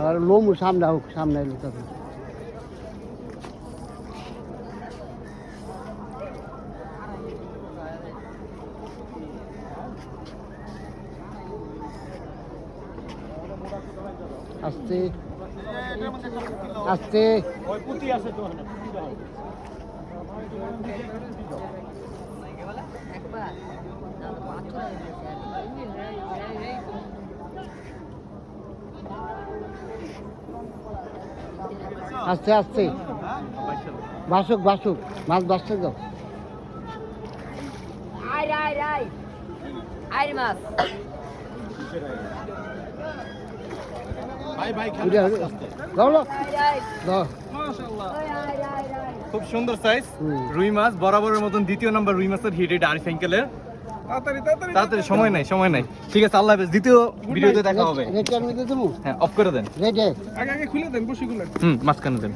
আর লোম সামনে হোক, সামনে এলো তখন। আস্তে আস্তে আস্তে আস্তে বাসুক বাসুক মাছ বাসতে দাও। খুব সুন্দর সাইজ রুই মাছ, বরাবরের মতন দ্বিতীয় নাম্বার রুই মাছের হিট, এটা আরিফ আঙ্কেলের। তাড়াতাড়ি, সময় নাই সময় নাই। ঠিক আছে, আল্লাহ হাফেজ। দ্বিতীয় ভিডিওতে দেখা হবে। হ্যাঁ, অফ করে দেন। রেডি আগে খুলে দেন, বসে খুলে মাঝখানে দেন।